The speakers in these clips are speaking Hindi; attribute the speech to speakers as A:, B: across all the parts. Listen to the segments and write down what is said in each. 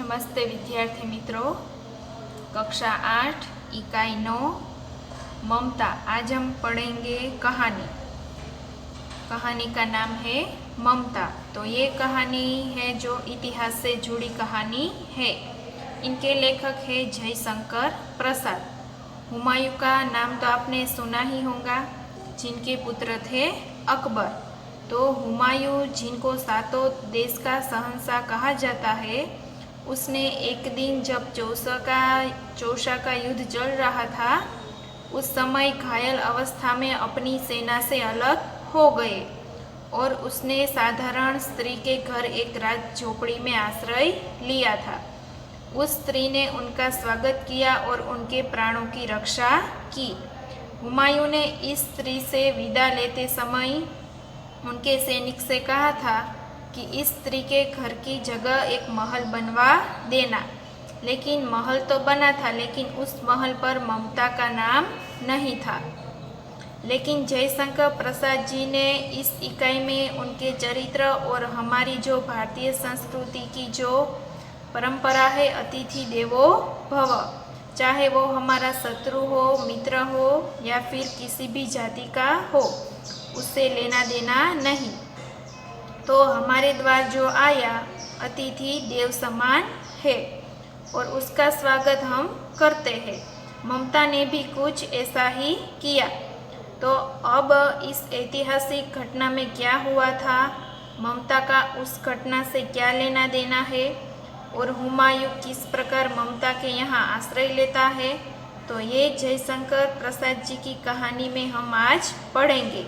A: नमस्ते विद्यार्थी मित्रों, कक्षा 8 इकाई 9 ममता। आज हम पढ़ेंगे कहानी। कहानी का नाम है ममता। तो ये कहानी है जो इतिहास से जुड़ी कहानी है। इनके लेखक है जयशंकर प्रसाद। हुमायूं का नाम तो आपने सुना ही होगा, जिनके पुत्र थे अकबर। तो हुमायूं, जिनको सातों देश का शहंशाह कहा जाता है, उसने एक दिन जब चौसा का युद्ध चल रहा था, उस समय घायल अवस्था में अपनी सेना से अलग हो गए और उसने साधारण स्त्री के घर एक रात झोपड़ी में आश्रय लिया था। उस स्त्री ने उनका स्वागत किया और उनके प्राणों की रक्षा की। हुमायूं ने इस स्त्री से विदा लेते समय उनके सैनिक से कहा था कि इस स्त्री के घर की जगह एक महल बनवा देना। लेकिन महल तो बना था, लेकिन उस महल पर ममता का नाम नहीं था। लेकिन जयशंकर प्रसाद जी ने इस इकाई में उनके चरित्र और हमारी जो भारतीय संस्कृति की जो परंपरा है, अतिथि देवो भव, चाहे वो हमारा शत्रु हो, मित्र हो या फिर किसी भी जाति का हो, उससे लेना देना नहीं। तो हमारे द्वार जो आया, अतिथि देव समान है और उसका स्वागत हम करते हैं। ममता ने भी कुछ ऐसा ही किया। तो अब इस ऐतिहासिक घटना में क्या हुआ था, ममता का उस घटना से क्या लेना देना है और हुमायूं किस प्रकार ममता के यहाँ आश्रय लेता है, तो ये जयशंकर प्रसाद जी की कहानी में हम आज पढ़ेंगे।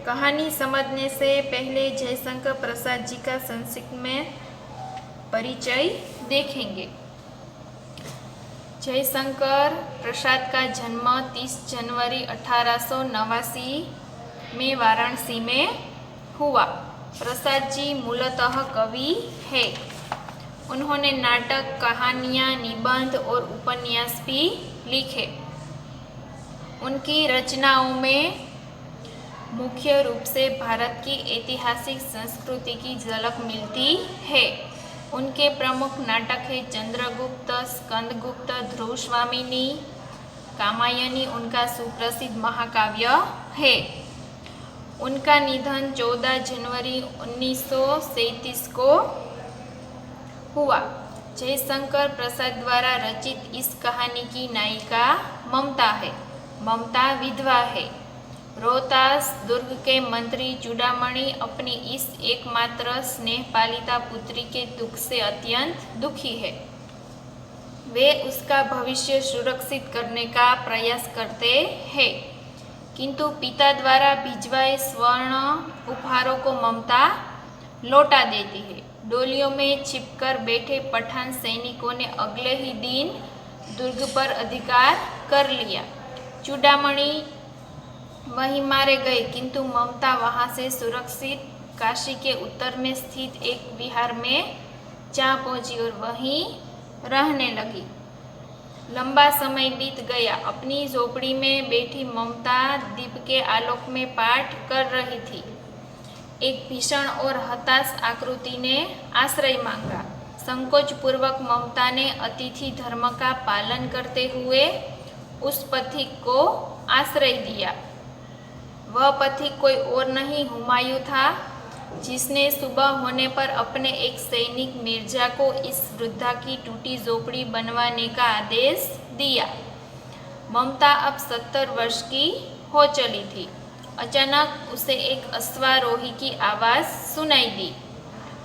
A: कहानी समझने से पहले जयशंकर प्रसाद जी का संक्षिप्त में परिचय देखेंगे। जयशंकर प्रसाद का जन्म 30 जनवरी 1889 में वाराणसी में हुआ। प्रसाद जी मूलतः कवि है। उन्होंने नाटक, कहानियाँ, निबंध और उपन्यास भी लिखे। उनकी रचनाओं में मुख्य रूप से भारत की ऐतिहासिक संस्कृति की झलक मिलती है। उनके प्रमुख नाटक है चंद्रगुप्त, स्कंदगुप्त, ध्रुवस्वामिनी, कामायनी उनका सुप्रसिद्ध महाकाव्य है। उनका निधन 14 जनवरी 1937 को हुआ। जयशंकर प्रसाद द्वारा रचित इस कहानी की नायिका ममता है। ममता विधवा है। रोहतास दुर्ग के मंत्री चूड़ामणि अपनी इस एकमात्र स्नेहपालिता पुत्री के दुख से अत्यंत दुखी है। वे उसका भविष्य सुरक्षित करने का प्रयास करते हैं, किंतु पिता द्वारा भिजवाए स्वर्ण उपहारों को ममता लौटा देती है। डोलियों में छिपकर बैठे पठान सैनिकों ने अगले ही दिन दुर्ग पर अधिकार कर लिया। चूड़ामणि वहीं मारे गए, किंतु ममता वहां से सुरक्षित काशी के उत्तर में स्थित एक विहार में जा पहुंची और वहीं रहने लगी। लंबा समय बीत गया। अपनी झोपड़ी में बैठी ममता दीप के आलोक में पाठ कर रही थी। एक भीषण और हताश आकृति ने आश्रय मांगा। संकोच पूर्वक ममता ने अतिथि धर्म का पालन करते हुए उस पथिक को आश्रय दिया। वह पथिक कोई और नहीं, हुमायूं था, जिसने सुबह होने पर अपने एक सैनिक मिर्जा को इस वृद्धा की टूटी झोपड़ी बनवाने का आदेश दिया। ममता अब 70 वर्ष की हो चली थी। अचानक उसे एक अश्वारोही की आवाज़ सुनाई दी,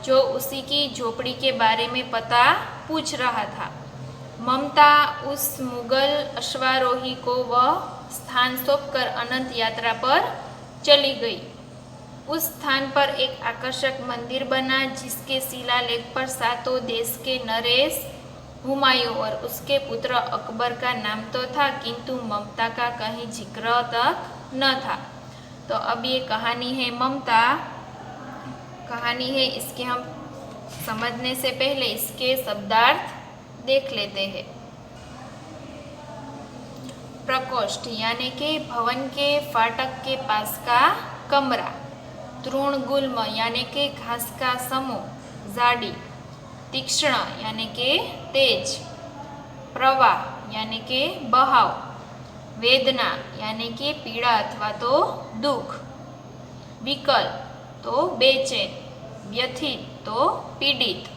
A: जो उसी की झोपड़ी के बारे में पता पूछ रहा था। ममता उस मुगल अश्वारोही को वह स्थान सौंपकर अनंत यात्रा पर चली गई। उस स्थान पर एक आकर्षक मंदिर बना, जिसके शिलालेख पर सातों देश के नरेश, हुमायूं और उसके पुत्र अकबर का नाम तो था, किंतु ममता का कहीं जिक्र तक न था। तो अब ये कहानी है ममता। कहानी है, इसके हम समझने से पहले इसके शब्दार्थ देख लेते हैं। प्रकोष्ठ यानी कि भवन के फाटक के पास का कमरा। तृणगुल्म यानी कि घास का समूह, जाड़ी। तीक्ष्ण यानी के तेज, प्रवाह यानी के बहाव, वेदना यानी के पीड़ा अथवा तो दुख, विकल तो बेचैन, व्यथित तो पीड़ित,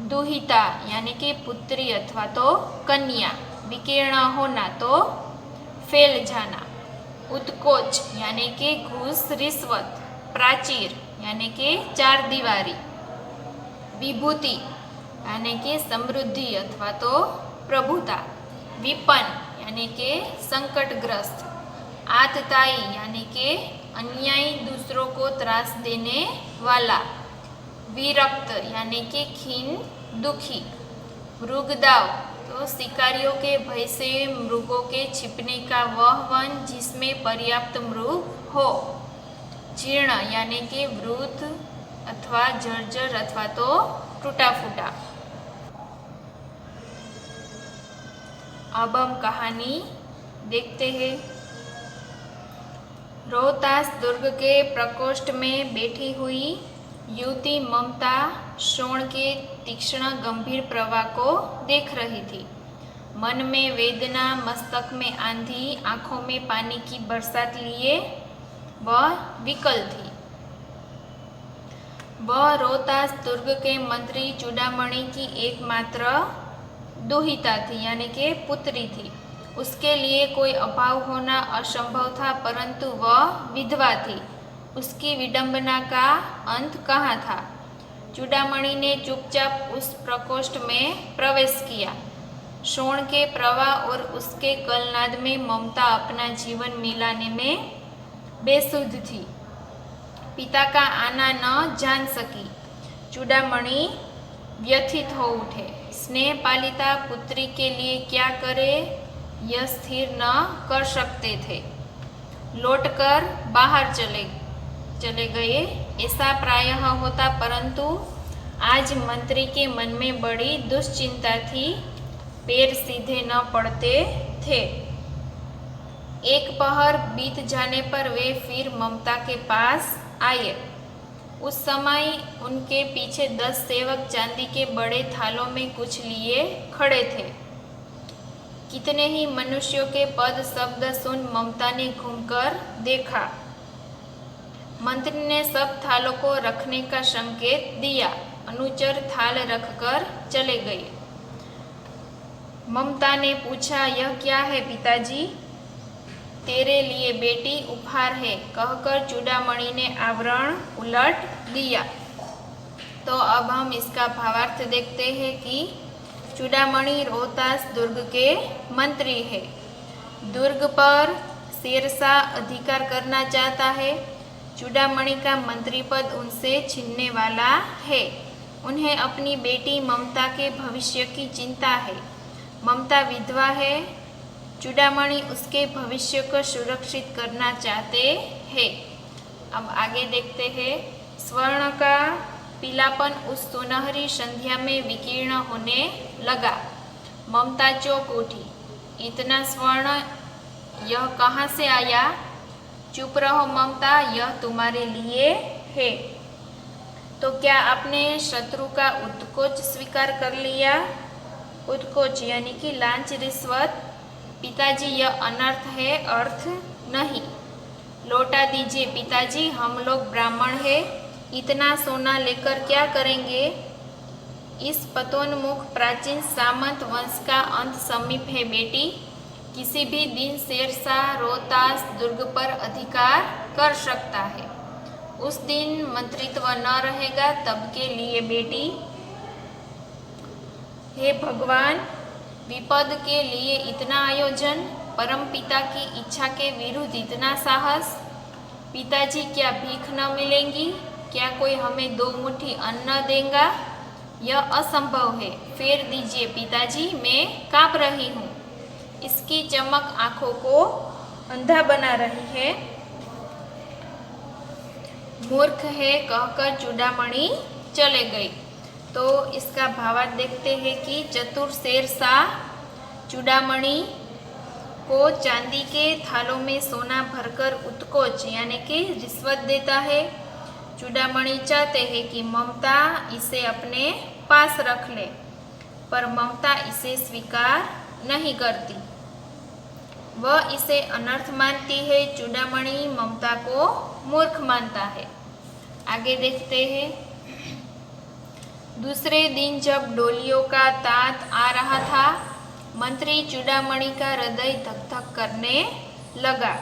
A: दुहिता यानी कि पुत्री अथवा तो कन्या, विकीर्ण होना तो फैल जाना, उत्कोच यानी कि घूस रिश्वत, प्राचीर यानी कि चार दीवारी, विभूति यानी कि समृद्धि अथवा तो प्रभुता, विपन यानी कि संकटग्रस्त, आतताई यानी कि अन्यायी दूसरों को त्रास देने वाला, विरक्त यानी कि खीन दुखी, मृगदाव तो शिकारियों के भय से मृगों के छिपने का वह वन जिसमें पर्याप्त मृग हो, जीर्ण यानी कि वृद्ध अथवा जर्जर अथवा तो टूटा फूटा। अब हम कहानी देखते हैं। रोहतास दुर्ग के प्रकोष्ठ में बैठी हुई युवती ममता शोण के तीक्ष्ण गंभीर प्रवाह को देख रही थी। मन में वेदना, मस्तक में आंधी, आंखों में पानी की बरसात लिए वह विकल थी। वह रोहतास दुर्ग के मंत्री चूड़ामणि की एकमात्र दुहिता थी यानी कि पुत्री थी। उसके लिए कोई अभाव होना असंभव था, परंतु वह विधवा थी। उसकी विडंबना का अंत कहाँ था। चूड़ामणि ने चुपचाप उस प्रकोष्ठ में प्रवेश किया। शोण के प्रवाह और उसके कलनाद में ममता अपना जीवन मिलाने में बेसुध थी। पिता का आना न जान सकी। चूड़ामणि व्यथित हो उठे। स्नेह पालिता पुत्री के लिए क्या करे यह स्थिर न कर सकते थे। लौटकर बाहर चले गए। ऐसा प्रायः होता, परंतु आज मंत्री के मन में बड़ी दुश्चिंता थी। पैर सीधे न पड़ते थे। एक पहर बीत जाने पर वे फिर ममता के पास आए। उस समय उनके पीछे 10 सेवक चांदी के बड़े थालों में कुछ लिए खड़े थे। कितने ही मनुष्यों के पद शब्द सुन ममता ने घूमकर देखा। मंत्री ने सब थालों को रखने का संकेत दिया। अनुचर थाल रखकर चले गए। ममता ने पूछा, यह क्या है पिताजी? तेरे लिए बेटी उपहार है, कहकर चूड़ामणि ने आवरण उलट दिया। तो अब हम इसका भावार्थ देखते हैं कि चूड़ामणि रोहतास दुर्ग के मंत्री है। दुर्ग पर शेरशाह अधिकार करना चाहता है। चूड़ामणि का मंत्री पद उनसे छीनने वाला है। उन्हें अपनी बेटी ममता के भविष्य की चिंता है। ममता विधवा है। चूड़ामणि उसके भविष्य को सुरक्षित करना चाहते हैं। अब आगे देखते हैं। स्वर्ण का पीलापन उस सुनहरी संध्या में विकीर्ण होने लगा। ममता चौंक उठी। इतना स्वर्ण यह कहाँ से आया? चुप रहो ममता, यह तुम्हारे लिए है। तो क्या आपने शत्रु का उत्कोच स्वीकार कर लिया? उत्कोच यानी कि लांच रिश्वत। पिताजी यह अनर्थ है, अर्थ नहीं। लौटा दीजिए पिताजी, हम लोग ब्राह्मण हैं। इतना सोना लेकर क्या करेंगे? इस पतोन्मुख प्राचीन सामंत वंश का अंत समीप है बेटी। किसी भी दिन शेरशाह रोहतास दुर्ग पर अधिकार कर सकता है। उस दिन मंत्रित्व न रहेगा। तब के लिए बेटी, हे भगवान, विपद के लिए इतना आयोजन, परम पिता की इच्छा के विरुद्ध इतना साहस। पिताजी क्या भीख न मिलेंगी? क्या कोई हमें 2 मुट्ठी अन्न देगा? यह असंभव है। फेर दीजिए पिताजी, मैं कांप रही हूँ। इसकी चमक आंखों को अंधा बना रही है। मूर्ख है, कहकर चूड़ामणि चले गए। तो इसका भावार्थ देखते हैं कि चतुर शेरशाह चूड़ामणि को चांदी के थालों में सोना भरकर उत्कोच यानी कि रिश्वत देता है। चूड़ामणि चाहते हैं कि ममता इसे अपने पास रख ले, पर ममता इसे स्वीकार नहीं करती। वह इसे अनर्थ मानती है। चूड़ामणि ममता को मूर्ख मानता है। आगे देखते हैं। दूसरे दिन जब डोलियों का तात आ रहा था, मंत्री चूड़ामणि का हृदय धक धक करने लगा।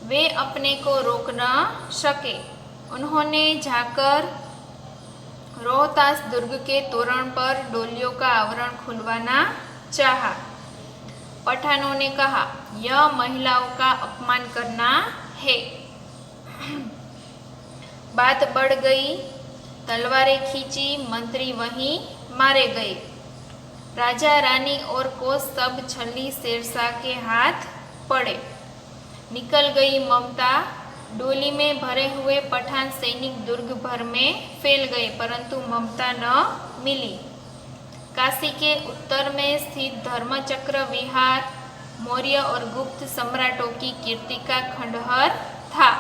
A: वे अपने को रोक न सके। उन्होंने जाकर रोहतास दुर्ग के तोरण पर डोलियों का आवरण खुलवाना चाहा। पठानों ने कहा, यह महिलाओं का अपमान करना है। बात बढ़ गई। तलवारें खींची, मंत्री वहीं मारे गए। राजा रानी और कोस सब छली शेरशाह के हाथ पड़े। निकल गई ममता। डोली में भरे हुए पठान सैनिक दुर्ग भर में फैल गए, परंतु ममता न मिली। काशी के उत्तर में स्थित धर्मचक्र विहार मौर्य और गुप्त सम्राटों की कीर्ति का खंडहर था।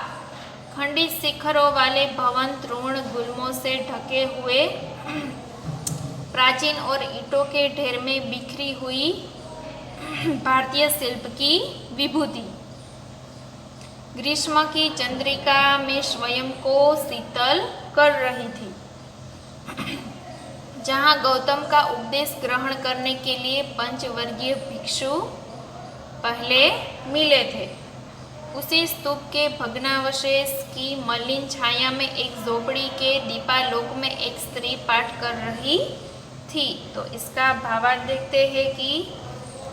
A: खंडित शिखरों वाले भवन तृण गुल्मों से ढके हुए, प्राचीन और ईंटों के ढेर में बिखरी हुई भारतीय शिल्प की विभूति। ग्रीष्म की चंद्रिका में स्वयं को शीतल कर रही थी। जहाँ गौतम का उपदेश ग्रहण करने के लिए पंचवर्गीय भिक्षु पहले मिले थे, उसी स्तूप के भग्नावशेष की मलिन छाया में एक झोपड़ी के दीपालोक में एक स्त्री पाठ कर रही थी। तो इसका भावार्थ देखते हैं कि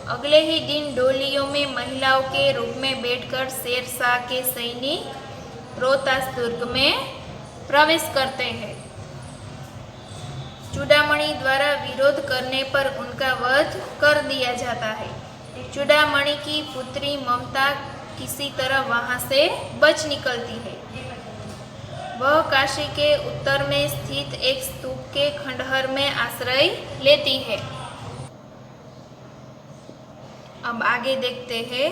A: अगले ही दिन डोलियों में महिलाओं के रूप में बैठकर शेरशाह के सैनिक रोहतास दुर्ग में प्रवेश करते हैं। चूड़ामणि द्वारा विरोध करने पर उनका वध कर दिया जाता है। चूड़ामणि की पुत्री ममता किसी तरह वहां से बच निकलती है। वह काशी के उत्तर में स्थित एक स्तूप के खंडहर में आश्रय लेती है। अब आगे देखते हैं।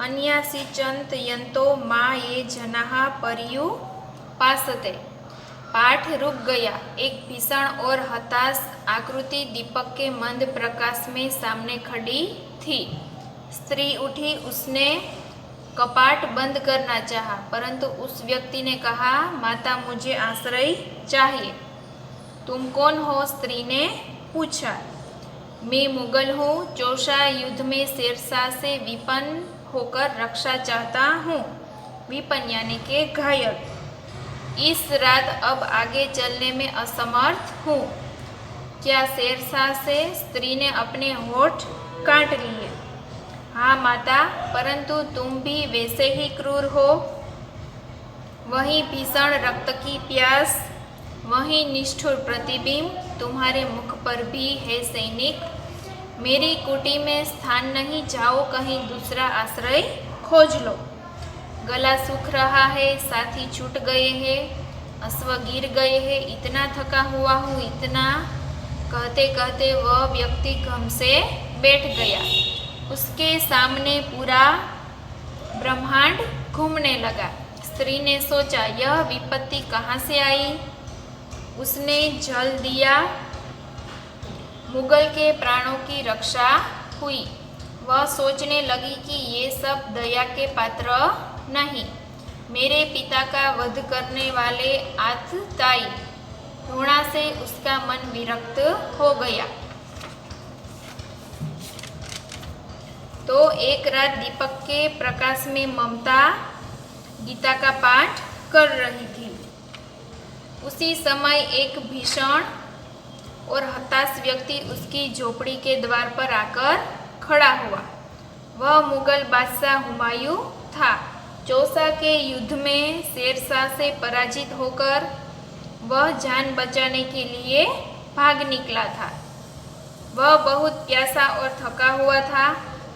A: अन्यासिचंत यंतो माँ ये जनाः पर्यु पासते। पाठ रुक गया। एक भीषण और हताश आकृति दीपक के मंद प्रकाश में सामने खड़ी थी। स्त्री उठी। उसने कपाट बंद करना चाहा, परंतु उस व्यक्ति ने कहा, माता मुझे आश्रय चाहिए। तुम कौन हो? स्त्री ने पूछा। मैं मुगल हूँ। चौसा युद्ध में शेरशाह से विपन्न होकर रक्षा चाहता हूँ। विपन्न यानी के घायल। इस रात अब आगे चलने में असमर्थ हूँ। क्या शेरशाह से? स्त्री ने अपने होठ काट लिए। हाँ माता, परंतु तुम भी वैसे ही क्रूर हो। वही भीषण रक्त की प्यास, वही निष्ठुर प्रतिबिंब तुम्हारे मुख पर भी है। सैनिक, मेरी कुटी में स्थान नहीं, जाओ कहीं दूसरा आश्रय खोज लो। गला सूख रहा है, साथी छूट गए हैं, अश्व गिर गए हैं, इतना थका हुआ हूँ, इतना। कहते कहते वह व्यक्ति घम से बैठ गया। उसके सामने पूरा ब्रह्मांड घूमने लगा। स्त्री ने सोचा, यह विपत्ति कहाँ से आई? उसने जल दिया। मुगल के प्राणों की रक्षा हुई। वह सोचने लगी कि ये सब दया के पात्र नहीं। मेरे पिता का वध करने वाले आतताई। घृणा से उसका मन विरक्त हो गया। तो एक रात दीपक के प्रकाश में ममता गीता का पाठ कर रही थी। उसी समय एक भीषण और हताश व्यक्ति उसकी झोपड़ी के द्वार पर आकर खड़ा हुआ। वह मुगल बादशाह हुमायूं था। चौसा के युद्ध में शेरशाह से पराजित होकर वह जान बचाने के लिए भाग निकला था। वह बहुत प्यासा और थका हुआ था।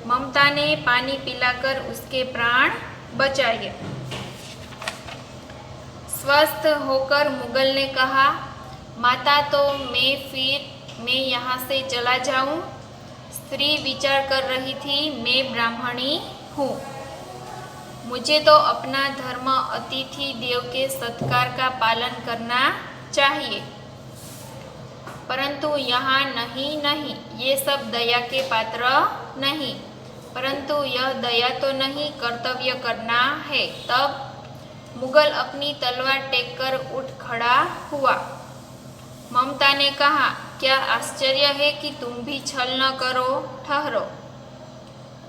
A: ममता ने पानी पिलाकर उसके प्राण बचाए। स्वस्थ होकर मुगल ने कहा, माता, तो मैं यहाँ से चला जाऊँ? स्त्री विचार कर रही थी, मैं ब्राह्मणी हूँ। मुझे तो अपना धर्म अतिथि देव के सत्कार का पालन करना चाहिए। परंतु यहाँ नहीं नहीं, ये सब दया के पात्र नहीं, परंतु यह दया तो नहीं, कर्तव्य करना है। तब मुगल अपनी तलवार टेक कर उठ खड़ा हुआ। ममता ने कहा, क्या आश्चर्य है कि तुम भी छल न करो, ठहरो।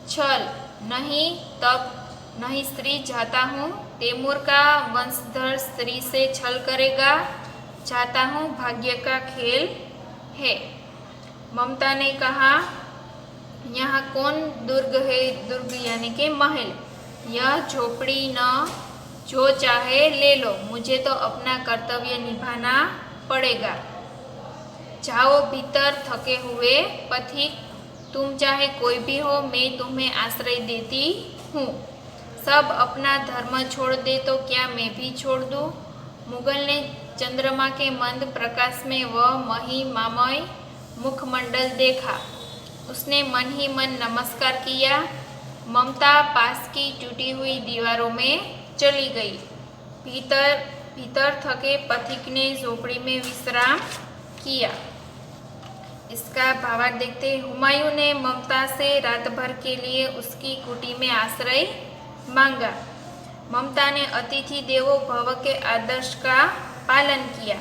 A: छल नहीं, तब नहीं स्त्री जाता हूँ, तैमूर का वंशधर स्त्री से छल करेगा, जाता हूँ, भाग्य का खेल है। ममता ने कहा, यहाँ कौन दुर्ग है, दुर्ग यानी कि महल, यह झोपड़ी न, जो चाहे ले लो, मुझे तो अपना कर्तव्य निभाना पड़ेगा। जाओ भीतर थके हुए पथिक, तुम चाहे कोई भी हो, मैं तुम्हें आश्रय देती हूँ। सब अपना धर्म छोड़ दे तो क्या मैं भी छोड़ दूँ? मुगल ने चंद्रमा के मंद प्रकाश में वह महिमामय मुखमंडल देखा। उसने मन ही मन नमस्कार किया। ममता पास की टूटी हुई दीवारों में चली गई। भीतर थके पथिक ने झोपड़ी में विश्राम किया। इसका भावार्थ देखते हैं। हुमायूं ने ममता से रात भर के लिए उसकी कुटी में आश्रय मांगा। ममता ने अतिथि देवो भव के आदर्श का पालन किया।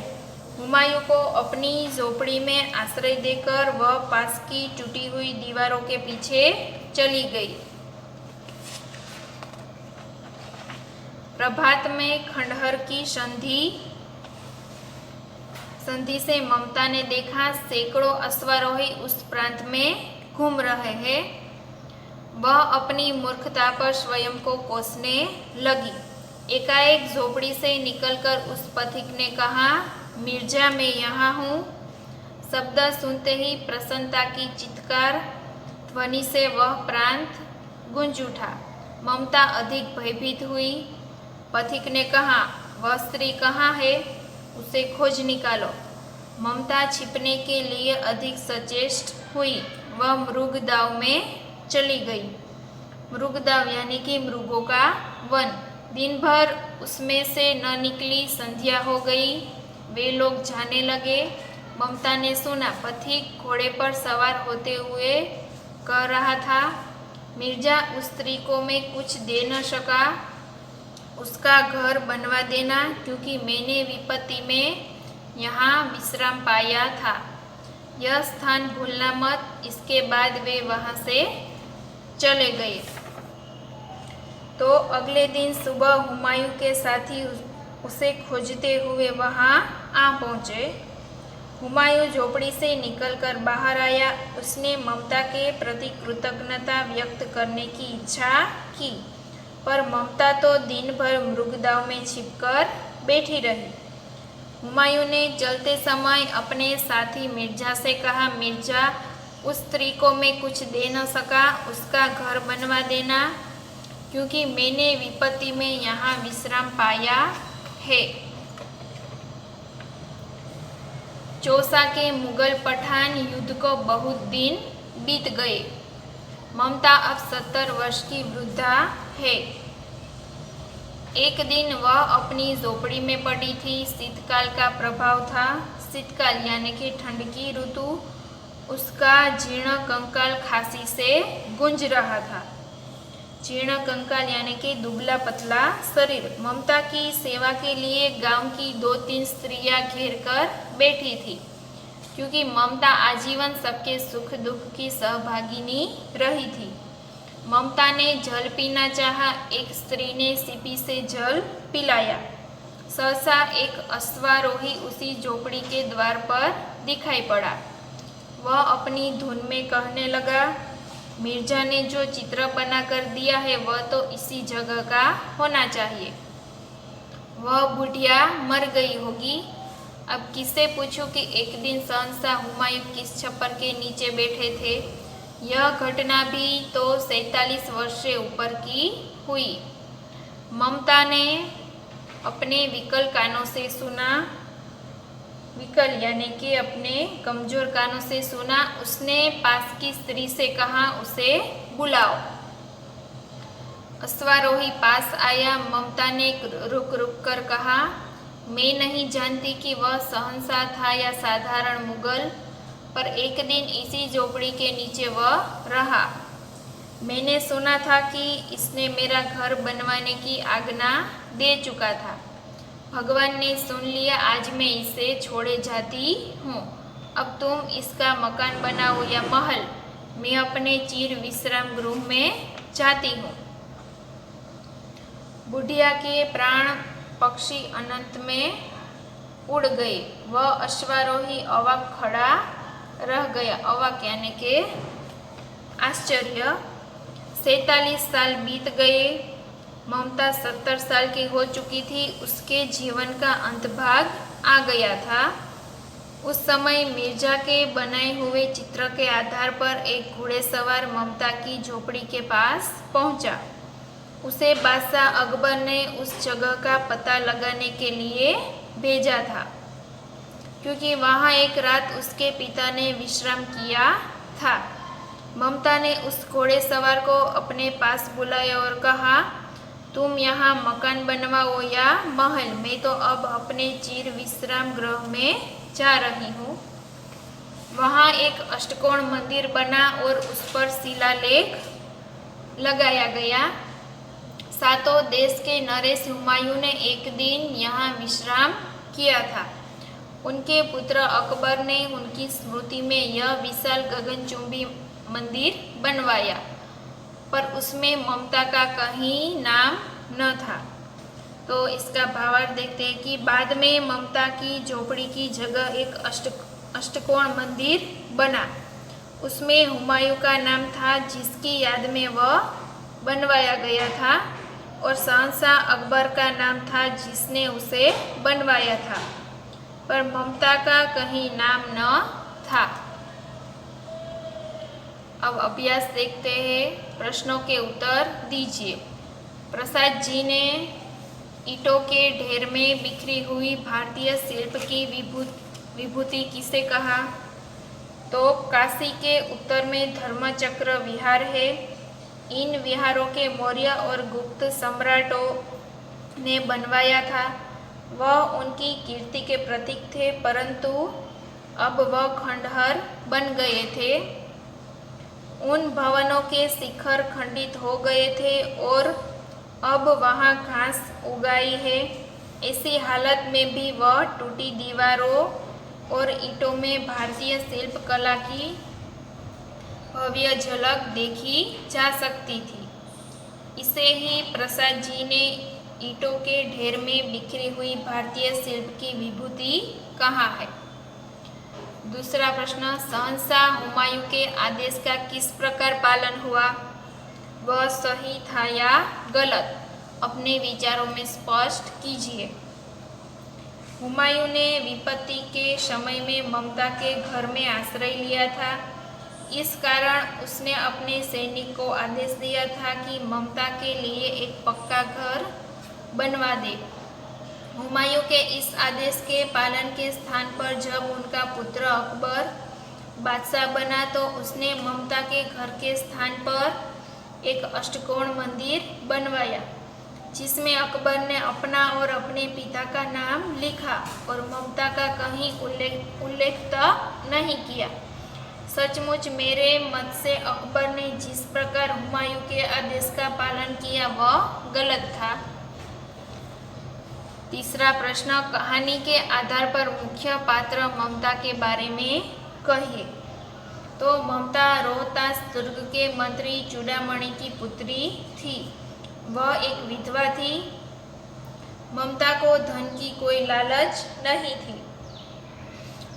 A: हुमायूं को अपनी झोपड़ी में आश्रय देकर वह पास की टूटी हुई दीवारों के पीछे चली गई। प्रभात में खंडहर की संधि से ममता ने देखा सैकड़ों अश्वारोही उस प्रांत में घूम रहे हैं। वह अपनी मूर्खता पर स्वयं को कोसने लगी। एकाएक झोपड़ी से निकलकर उस पथिक ने कहा, मिर्जा मैं यहाँ हूँ। शब्द सुनते ही प्रसन्नता की चित्कार ध्वनि से वह प्रांत गूंज उठा। ममता अधिक भयभीत हुई। पथिक ने कहा, वह स्त्री कहाँ है, उसे खोज निकालो। ममता छिपने के लिए अधिक सचेष्ट हुई। वह मृगदाव में चली गई। मृगदाव यानी कि मृगों का वन। दिन भर उसमें से न निकली। संध्या हो गई। वे लोग जाने लगे। ममता ने सुना पथिक घोड़े पर सवार होते हुए कह रहा था, मिर्जा उस स्त्री को मैं कुछ दे न सका, उसका घर बनवा देना, क्योंकि मैंने विपत्ति में यहाँ विश्राम पाया था। यह स्थान भूलना मत। इसके बाद वे वहाँ से चले गए। तो अगले दिन सुबह हुमायूं के साथी उसे खोजते हुए वहाँ आ पहुँचे। हुमायूं झोपड़ी से निकलकर बाहर आया। उसने ममता के प्रति कृतज्ञता व्यक्त करने की इच्छा की, पर ममता तो दिन भर मृगदाव में छिपकर बैठी रही। हुमायूं ने चलते समय अपने साथी मिर्जा से कहा, मिर्जा उस स्त्री को मैं कुछ दे न सका, उसका घर बनवा देना, क्योंकि मैंने विपत्ति में यहाँ विश्राम पाया है। चौसा के मुगल पठान युद्ध को बहुत दिन बीत गए। ममता अब 70 वर्ष की वृद्धा है। एक दिन वह अपनी झोपड़ी में पड़ी थी। शीतकाल का प्रभाव था। शीतकाल यानी कि ठंड की ऋतु। उसका जीर्ण कंकाल खांसी से गूंज रहा था। जीर्ण कंकाल यानी कि दुबला पतला शरीर। ममता की सेवा के लिए गांव की 2-3 स्त्रियां घेर कर बैठी थी, क्योंकि ममता आजीवन सबके सुख दुख की सहभागिनी रही थी। ममता ने जल पीना चाहा। एक स्त्री ने सीपी से जल पिलाया। सहसा एक अश्वारोही उसी झोपड़ी के द्वार पर दिखाई पड़ा। वह अपनी धुन में कहने लगा, मिर्जा ने जो चित्र बना कर दिया है वह तो इसी जगह का होना चाहिए। वह बुढ़िया मर गई होगी। अब किससे पूछूं कि एक दिन शहंशाह हुमायूं किस छप्पर के नीचे बैठे थे। यह घटना भी तो 47 वर्ष से ऊपर की हुई। ममता ने अपने विकल कानों से सुना। विकल यानी कि अपने कमजोर कानों से सुना। उसने पास की स्त्री से कहा, उसे बुलाओ। अश्वारोही पास आया। ममता ने रुक रुक कर कहा, मैं नहीं जानती कि वह शहंशाह था या साधारण मुगल, पर एक दिन इसी झोपड़ी के नीचे वह रहा। मैंने सुना था कि इसने मेरा घर बनवाने की आज्ञा दे चुका था। भगवान ने सुन लिया, आज मैं इसे छोड़े जाती हूँ। अब तुम इसका मकान बनाओ या महल, मैं अपने चिर विश्राम गृह में जाती हूँ। बुढ़िया के प्राण पक्षी अनंत में उड़ गए। वह अश्वारोही अवाक खड़ा रह गया। अवाक यानी के आश्चर्य। 47 साल बीत गए। ममता 70 साल की हो चुकी थी। उसके जीवन का अंत भाग आ गया था। उस समय मिर्जा के बनाए हुए चित्र के आधार पर एक घोड़ेसवार ममता की झोपड़ी के पास पहुंचा। उसे बादशाह अकबर ने उस जगह का पता लगाने के लिए भेजा था, क्योंकि वहां एक रात उसके पिता ने विश्राम किया था। ममता ने उस घोड़ेसवार को अपने पास बुलाया और कहा, तुम यहाँ मकान बनवाओ या महल, मैं तो अब अपने चिर विश्राम गृह में जा रही हूँ। वहाँ एक अष्टकोण मंदिर बना और उस पर शिलालेख लगाया गया। सातों देश के नरेश हुमायूं ने एक दिन यहाँ विश्राम किया था। उनके पुत्र अकबर ने उनकी स्मृति में यह विशाल गगनचुंबी मंदिर बनवाया, पर उसमें ममता का कहीं नाम न था। तो इसका भावार्थ देखते हैं कि बाद में ममता की झोपड़ी की जगह एक अष्टकोण मंदिर बना। उसमें हुमायूं का नाम था, जिसकी याद में वह बनवाया गया था, और शहंशाह अकबर का नाम था, जिसने उसे बनवाया था, पर ममता का कहीं नाम न था। अब अभ्यास देखते हैं। प्रश्नों के उत्तर दीजिए। प्रसाद जी ने ईंटों के ढेर में बिखरी हुई भारतीय शिल्प की विभूति किसे कहा? तो काशी के उत्तर में धर्मचक्र विहार है। इन विहारों के मौर्य और गुप्त सम्राटों ने बनवाया था। वह उनकी कीर्ति के प्रतीक थे, परंतु अब वह खंडहर बन गए थे। उन भवनों के शिखर खंडित हो गए थे और अब वहाँ घास उगाई है। ऐसी हालत में भी वह टूटी दीवारों और ईंटों में भारतीय शिल्प कला की भव्य झलक देखी जा सकती थी। इसे ही प्रसाद जी ने ईंटों के ढेर में बिखरी हुई भारतीय शिल्प की विभूति कहा है। दूसरा प्रश्न, शहंशाह हुमायूं के आदेश का किस प्रकार पालन हुआ? वह सही था या गलत? अपने विचारों में स्पष्ट कीजिए। हुमायूं ने विपत्ति के समय में ममता के घर में आश्रय लिया था। इस कारण उसने अपने सैनिक को आदेश दिया था कि ममता के लिए एक पक्का घर बनवा दे। हुमायूं के इस आदेश के पालन के स्थान पर जब उनका पुत्र अकबर बादशाह बना, तो उसने ममता के घर के स्थान पर एक अष्टकोण मंदिर बनवाया, जिसमें अकबर ने अपना और अपने पिता का नाम लिखा और ममता का कहीं उल्लेख तक नहीं किया। सचमुच मेरे मत से अकबर ने जिस प्रकार हुमायूं के आदेश का पालन किया वह गलत था। तीसरा प्रश्न, कहानी के आधार पर मुख्य पात्र ममता के बारे में कहिए। तो ममता रोहतास दुर्ग के मंत्री चूड़ामणि की पुत्री थी। वह एक विधवा थी। ममता को धन की कोई लालच नहीं थी।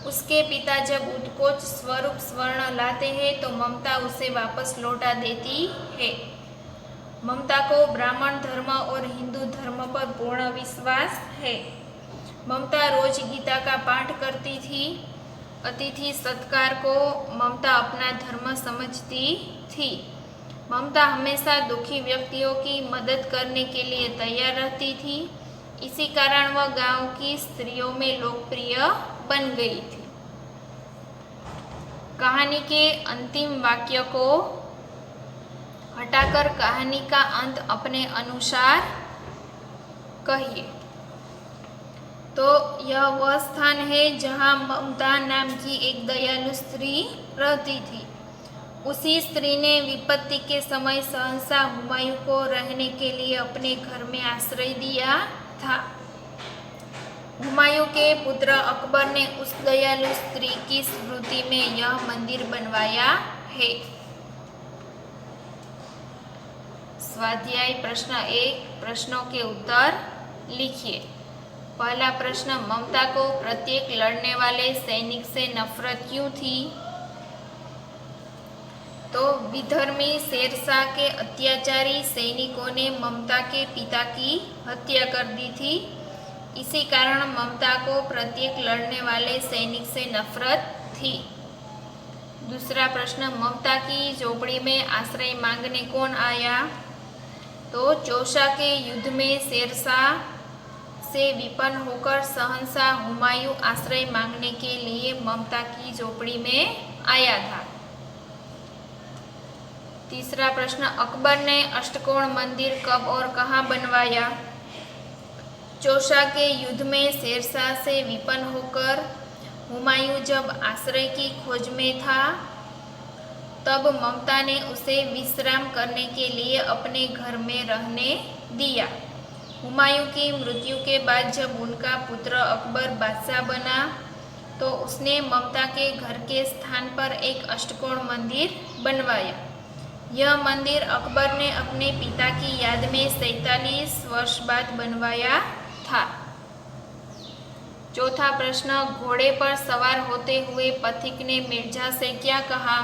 A: उसके पिता जब उत्कोच स्वरूप स्वर्ण लाते हैं तो ममता उसे वापस लौटा देती है। ममता को ब्राह्मण धर्म और हिंदू धर्म पर पूर्ण विश्वास है। ममता रोज गीता का पाठ करती थी। अतिथि सत्कार को ममता अपना धर्म समझती थी। ममता हमेशा दुखी व्यक्तियों की मदद करने के लिए तैयार रहती थी। इसी कारण वह गांव की स्त्रियों में लोकप्रिय बन गई थी। कहानी के अंतिम वाक्य को हटाकर कहानी का अंत अपने अनुसार कहिए। तो यह वह स्थान है जहाँ ममता नाम की एक दयालु स्त्री रहती थी। उसी स्त्री ने विपत्ति के समय सहसा हुमायूं को रहने के लिए अपने घर में आश्रय दिया था। हुमायूं के पुत्र अकबर ने उस दयालु स्त्री की स्मृति में यह मंदिर बनवाया है। स्वाध्याय प्रश्न 1, प्रश्नों के उत्तर लिखिए। पहला प्रश्न, ममता को प्रत्येक लड़ने वाले सैनिक से नफरत क्यों थी? तो विधर्मी शेरशाह के अत्याचारी सैनिकों ने ममता के पिता की हत्या कर दी थी। इसी कारण ममता को प्रत्येक लड़ने वाले सैनिक से नफरत थी। दूसरा प्रश्न, ममता की झोपड़ी में आश्रय मांगने कौन आया? तो चौसा के युद्ध में शेरशाह से विपन्न होकर शहंशाह हुमायूं आश्रय मांगने के लिए ममता की झोपड़ी में आया था। तीसरा प्रश्न, अकबर ने अष्टकोण मंदिर कब और कहाँ बनवाया? चौसा के युद्ध में शेरशाह से विपन्न होकर हुमायूं जब आश्रय की खोज में था, तब ममता ने उसे विश्राम करने के लिए अपने घर में रहने दिया। हुमायूं की मृत्यु के बाद जब उनका पुत्र अकबर बादशाह बना, तो उसने ममता के घर के स्थान पर एक अष्टकोण मंदिर बनवाया। यह मंदिर अकबर ने अपने पिता की याद में 47 वर्ष बाद बनवाया था। चौथा प्रश्न, घोड़े पर सवार होते हुए पथिक ने मिर्जा से क्या कहा?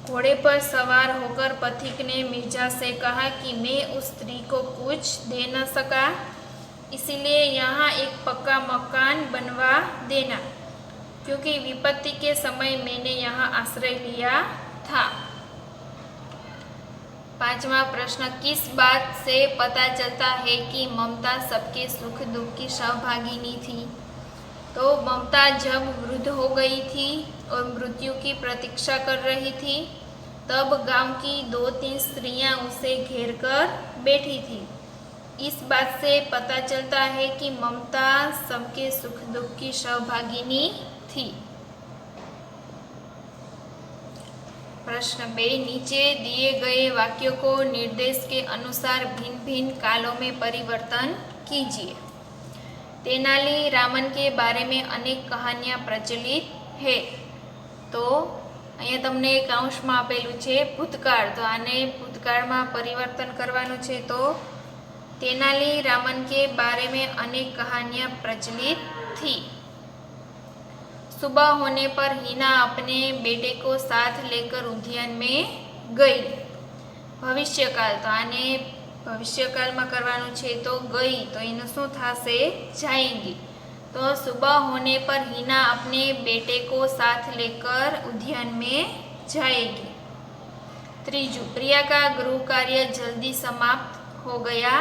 A: घोड़े पर सवार होकर पथिक ने मिर्जा से कहा कि मैं उस स्त्री को कुछ दे न सका, इसलिए यहाँ एक पक्का मकान बनवा देना, क्योंकि विपत्ति के समय मैंने यहाँ आश्रय लिया था। पांचवा प्रश्न, किस बात से पता चलता है कि ममता सबके सुख दुख की सहभागिनी थी? तो ममता जब वृद्ध हो गई थी और मृत्यु की प्रतीक्षा कर रही थी, तब गांव की 2-3 स्त्रियां उसे घेर कर बैठी थी। इस बात से पता चलता है कि ममता सबके सुख दुख की सहभागिनी थी। प्रश्न 2, नीचे दिए गए वाक्यों को निर्देश के अनुसार भिन्न भिन्न कालों में परिवर्तन कीजिए। तेनाली रामन के बारे में अनेक कहानियां प्रचलित है। तो અહીંયા તમને કાઉન્સમાં આપેલું છે ભૂતકાળ, તો આને ભૂતકાળમાં પરિવર્તન કરવાનું છે। તો तेनाली रामन के बारे में अनेक कहानियां प्रचलित थी। सुबह होने पर हिना अपने बेटे को साथ लेकर उद्यान में गई। भविष्यकाल, तो आने भविष्यकाल में करवानुं छे। तो गई तो एनु शुं थाशे? जाएंगी। तो सुबह होने पर हिना अपने बेटे को साथ लेकर उद्यान में जाएगी। त्रीजू, प्रिया का गृह कार्य जल्दी समाप्त हो गया।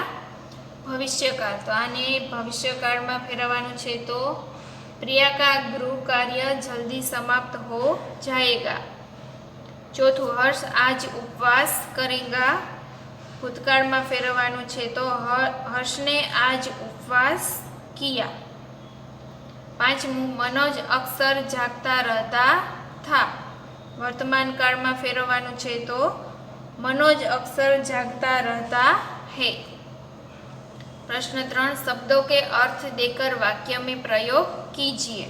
A: भविष्यकाल, तो आने भविष्यकाल में फेरवानुं छे। तो प्रिया का गृह कार्य जल्दी समाप्त हो जाएगा। चौथुं, हर्ष आज उपवास करेगा। भूतकाल में फेरवानुं छे। तो हर्ष ने आज उपवास किया। पांचमું, मनोज अक्सर जागता रहता था। वर्तमान काल में फेरवानुं छे। तो मनोज अक्सर जागता रहता है। प्रश्न 3, शब्दों के अर्थ देकर वाक्य में प्रयोग कीजिए।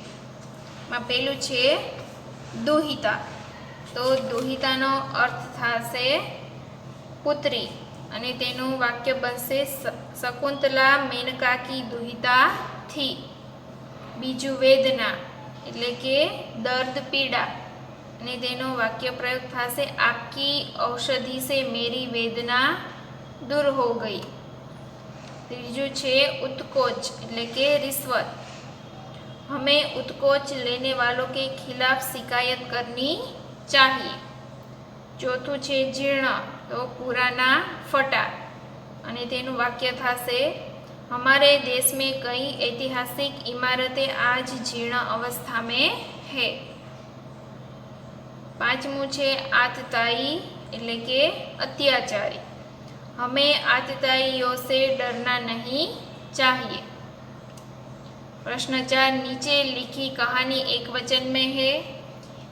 A: में पहलू छे दुहिता। तो दुहितानो अर्थ थाशे पुत्री, अने तेनुं वाक्य बनशे शकुंतला मेनका की दुहिता थी। बीजू वेदना एटले के दर्द पीड़ा, अने तेनो वाक्य प्रयोग थाशे आपकी औषधि से मेरी वेदना दूर हो गई। तीजू छे उत्कोच एटले के रिश्वत, हमें उत्कोच लेने वालों के खिलाफ शिकायत करनी चाहिए। चौथुं छे जीर्ण, तो पुराना फटा, अने तेनुं वाक्य थाशे हमारे देश में कई ऐतिहासिक इमारतें आज जीर्ण अवस्था में है। पांचमું छे आतताई एटले के अत्याचारी, हमें आतताईयों से डरना नहीं चाहिए। प्रश्न 4, नीचे लिखी कहानी एक वचन में है,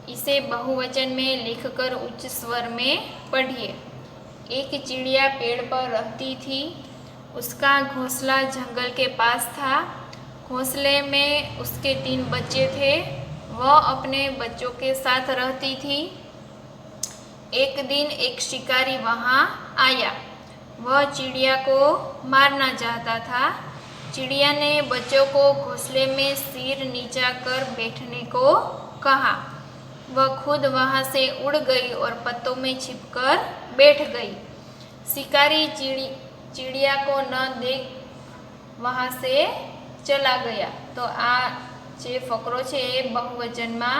A: इसे बहुवचन में लिखकर उच्च स्वर में पढ़िए। एक चिड़िया पेड़ पर रहती थी, उसका घोंसला जंगल के पास था। घोंसले में उसके 3 बच्चे थे, वह अपने बच्चों के साथ रहती थी। एक दिन एक शिकारी वहाँ आया, वह चिड़िया को मारना चाहता था। चिड़िया ने बच्चों को घोंसले में सिर नीचा कर बैठने को कहा। वह खुद वहाँ से उड़ गई और पत्तों में छिपकर बैठ गई। शिकारी चिड़िया को न देख वहाँ से चला गया। तो आ जे फकरो छे ए बहुवचનમાં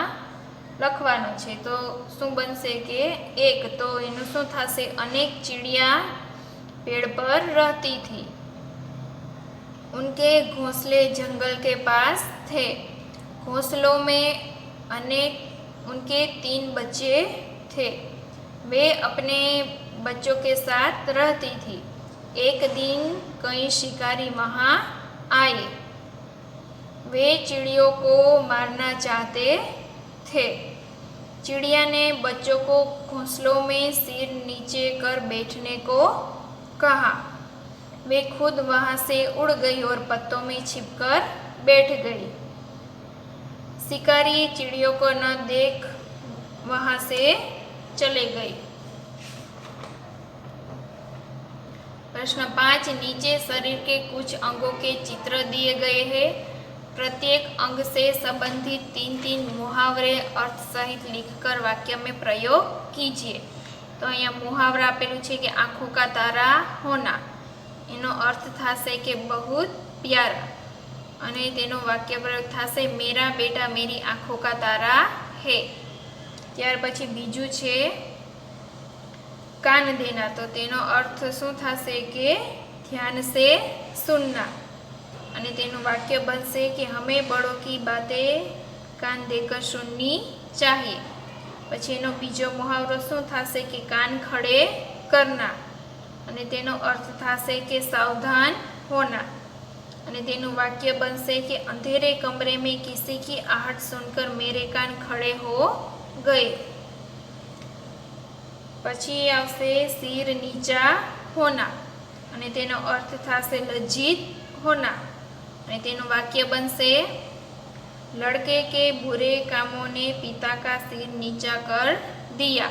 A: લખવાનો છે। તો શું બનશે કે 1, તો એનું શું થશે? અનેક चिड़िया पेड़ पर रहती थी, उनके घोंसले जंगल के पास थे। घोंसलों में उनके 3 बच्चे थे, वे अपने बच्चों के साथ रहती थी। एक दिन कई शिकारी वहाँ आए, वे चिड़ियों को मारना चाहते थे। चिड़िया ने बच्चों को घोंसलों में सिर नीचे कर बैठने को कहा। वे खुद वहाँ से उड़ गई और पत्तों में छिपकर बैठ गई। शिकारी चिड़ियों को न देख वहाँ से चले गए। प्रश्न 5, नीचे शरीर के कुछ अंगों के चित्र दिए गए हैं। प्रत्येक अंग से संबंधित 3-3 मुहावरे अर्थ सहित लिखकर वाक्य में प्रयोग कीजिए। तो अहींया मुहावरा आपेलू छे कि आँखों का तारा होना, एनो अर्थ थाशे कि बहुत प्यारा, अने तेनो वाक्य प्रयोग थाशे मेरा बेटा मेरी आँखों का तारा है। त्यार पछी बीजू छे कान देना, तो तेनो अर्थ शुं थाशे कि ध्यान से सुनना, अने तेनुं वाक्य बनशे कि हमें बड़ों की बातें कान देकर सुननी चाहिए। पछी एनो बीजो मुहावरो शुं थाशे कि कान खड़े करना, अने तेनो अर्थ थाशे कि सावधान होना, अने तेनुं वाक्य बनशे कि अंधेरे कमरे में किसी की आहट सुनकर मेरे कान खड़े हो गए। पछी आवशे सिर नीचा होना, अने तेनो अर्थ थाशे लज्जित होना, अने तेनुं वाक्य बनशे लड़के के बुरे कामों ने पिता का सिर नीचा कर दिया।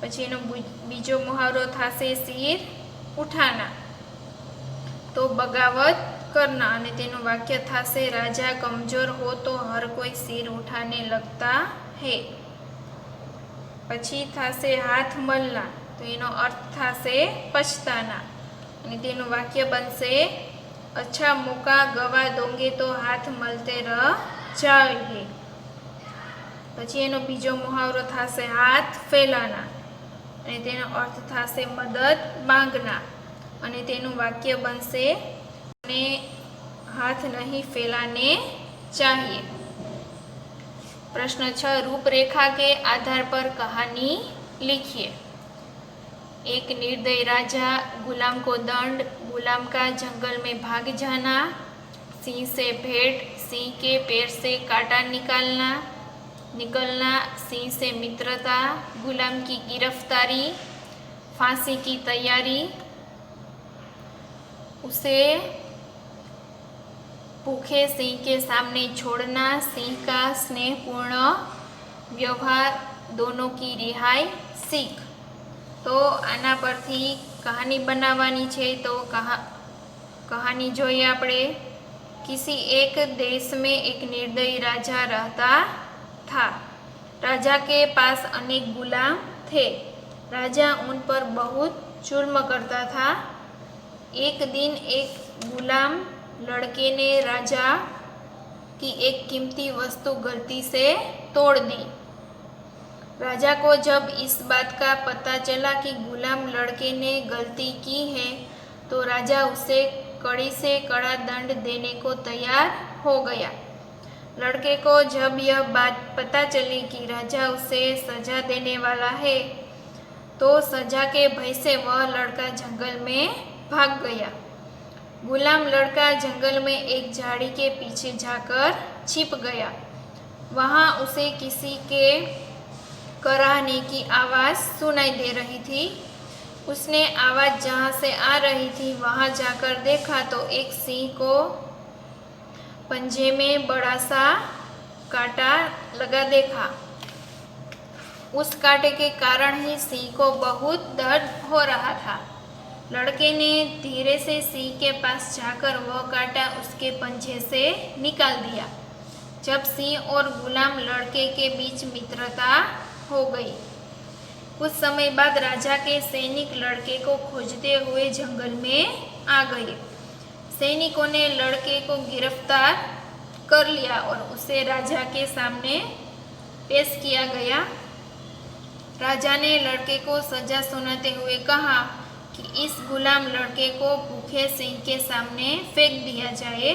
A: पछी एनो बीजो मुहावरो थाशे सिर उठाना, तो बगावत करना, अने तेनुं वाक्य थाशे राजा कमजोर हो तो हर कोई सिर उठाने लगता है। पछी थाशे हाथ मलना, तो एनो अर्थ थाशे पछताना, अने तेनुं वाक्य बनशे अच्छा मौका गवा दोगे तो हाथ मलते रह जाओगे। पछी एनो बीजो मुहावरो थाशे हाथ फैलाना, अने तेनो अर्थ थाशे मदद मांगना, अने तेनुं वाक्य बनशे ने हाथ नहीं फैलाने चाहिए। प्रश्न 6, रूपरेखा के आधार पर कहानी लिखिए। एक निर्दयी राजा, गुलाम को दंड, गुलाम का जंगल में भाग जाना, सिंह से भेंट, सिंह के पैर से कांटा निकलना, सिंह से मित्रता, गुलाम की गिरफ्तारी, फांसी की तैयारी, उसे भूखे सिंह के सामने छोड़ना, सिंह का स्नेहपूर्ण व्यवहार, दोनों की रिहाई, सीख। तो आना परथी कहानी बनावानी छे। तो कहानी जोईए आपणे। किसी एक देश में एक निर्दयी राजा रहता था। राजा के पास अनेक गुलाम थे। राजा उन पर बहुत जुल्म करता था। एक दिन एक गुलाम लड़के ने राजा की एक कीमती वस्तु गलती से तोड़ दी। राजा को जब इस बात का पता चला कि गुलाम लड़के ने गलती की है, तो राजा उसे कड़ी से कड़ा दंड देने को तैयार हो गया। लड़के को जब यह बात पता चली कि राजा उसे सजा देने वाला है, तो सजा के भय से वह लड़का जंगल में भाग गया। गुलाम लड़का जंगल में एक झाड़ी के पीछे जाकर छिप गया। वहाँ उसे किसी के कराहने की आवाज़ सुनाई दे रही थी। उसने आवाज़ जहाँ से आ रही थी वहाँ जाकर देखा तो एक सिंह को पंजे में बड़ा सा कांटा लगा देखा। उस कांटे के कारण ही सिंह को बहुत दर्द हो रहा था। लड़के ने धीरे से सिंह के पास जाकर वह कांटा उसके पंजे से निकाल दिया। जब सिंह और गुलाम लड़के के बीच मित्रता हो गई। कुछ समय बाद राजा के सैनिक लड़के को खोजते हुए जंगल में आ गए। सैनिकों ने लड़के को गिरफ्तार कर लिया और उसे राजा के सामने पेश किया गया। राजा ने लड़के को सजा सुनाते हुए कहा कि इस गुलाम लड़के को भूखे सिंह के सामने फेंक दिया जाए।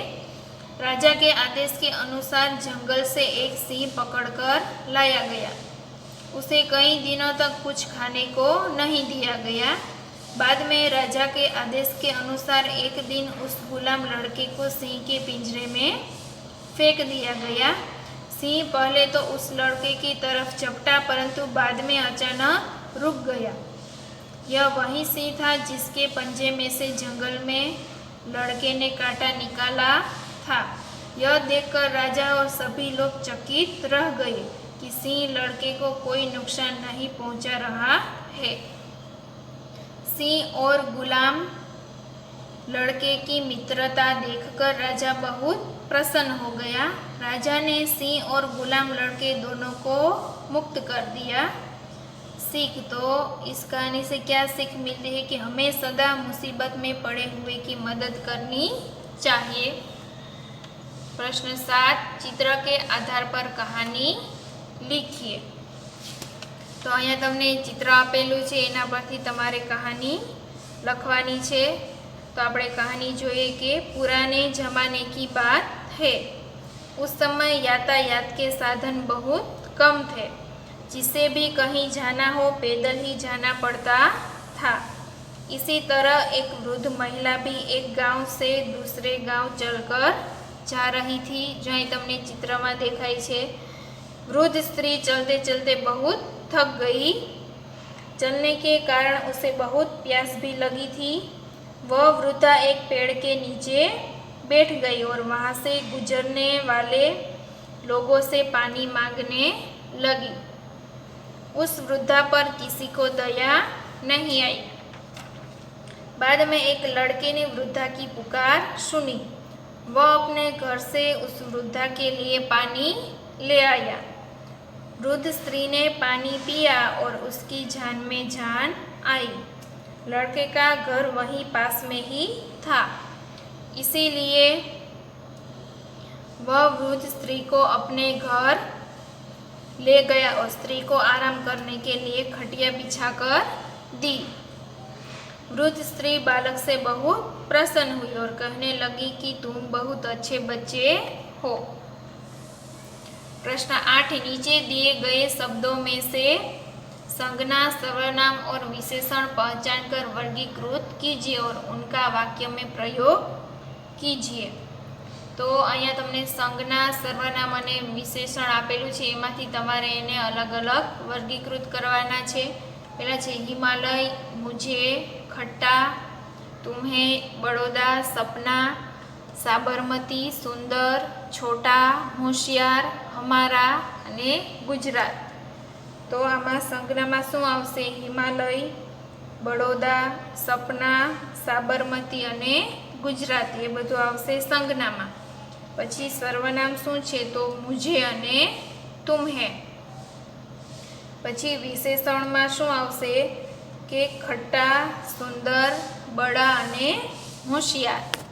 A: राजा के आदेश के अनुसार जंगल से एक सिंह पकड़कर लाया गया। उसे कई दिनों तक कुछ खाने को नहीं दिया गया। बाद में राजा के आदेश के अनुसार एक दिन उस गुलाम लड़के को सिंह के पिंजरे में फेंक दिया गया। सिंह पहले तो उस लड़के की तरफ झपटा, परंतु बाद में अचानक रुक गया। यह वही सिंह था जिसके पंजे में से जंगल में लड़के ने कांटा निकाला था। यह देखकर राजा और सभी लोग चकित रह गए कि सिंह लड़के को कोई नुकसान नहीं पहुंचा रहा है। सिंह और गुलाम लड़के की मित्रता देखकर राजा बहुत प्रसन्न हो गया। राजा ने सिंह और गुलाम लड़के दोनों को मुक्त कर दिया। सीख तो इस कहानी से क्या सीख मिलती है कि हमें सदा मुसीबत में पड़े हुए की मदद करनी चाहिए। प्रश्न 7, चित्र के आधार पर कहानी લીખીએ। તો અહીંયા તમને ચિત્ર આપેલું છે, એના પરથી તમારે કહાની લખવાની છે। તો આપણે કહાની જોઈએ કે पुराने जमाने की बात है। उस समय यातायात के साधन बहुत कम थे। जिसे भी कहीं जाना हो पैदल ही जाना पड़ता था। इसी तरह एक वृद्ध महिला भी एक गांव से दूसरे गांव चलकर जा रही थी। जो અહીં તમને ચિત્રમાં દેખાય છે। वृद्ध स्त्री चलते चलते बहुत थक गई। चलने के कारण उसे बहुत प्यास भी लगी थी। वह वृद्धा एक पेड़ के नीचे बैठ गई और वहाँ से गुजरने वाले लोगों से पानी मांगने लगी। उस वृद्धा पर किसी को दया नहीं आई। बाद में एक लड़के ने वृद्धा की पुकार सुनी। वह अपने घर से उस वृद्धा के लिए पानी ले आया। वृद्ध स्त्री ने पानी पिया और उसकी जान में जान आई। लड़के का घर वहीं पास में ही था, इसीलिए वह वृद्ध स्त्री को अपने घर ले गया और स्त्री को आराम करने के लिए खटिया बिछाकर दी। वृद्ध स्त्री बालक से बहुत प्रसन्न हुई और कहने लगी कि तुम बहुत अच्छे बच्चे हो। प्रश्न 8, नीचे दिए गए शब्दों में से संज्ञा, सर्वनाम और विशेषण पहचान कर वर्गीकृत कीजिए और उनका वाक्य में प्रयोग कीजिए। तो અહીંયા તમને સંજ્ઞા, સર્વનામ અને વિશેષણ આપેલું છે, એમાંથી તમારે એને અલગ અલગ વર્ગીકૃત કરવાના છે। પહેલા છે હિમાલય, મુझे, ખટ્ટા, तुम्हें, बड़ौदा, सपना, साबरमती, सुंदर, छोटा, होशियार, हमारा અને गुजरात। तो આમાં સંજ્ઞામાં શું આવશે? હિમાલય, બड़ौदा, સપના, સાબરમતી અને गुजरात એ બધું આવશે સંજ્ઞામાં। પછી સર્વનામ શું છે? તો मुझे અને तुम्हें। પછી વિશેષણમાં શું આવશે? કે ખટ્ટા, સુંદર, બડા અને હોશિયાર।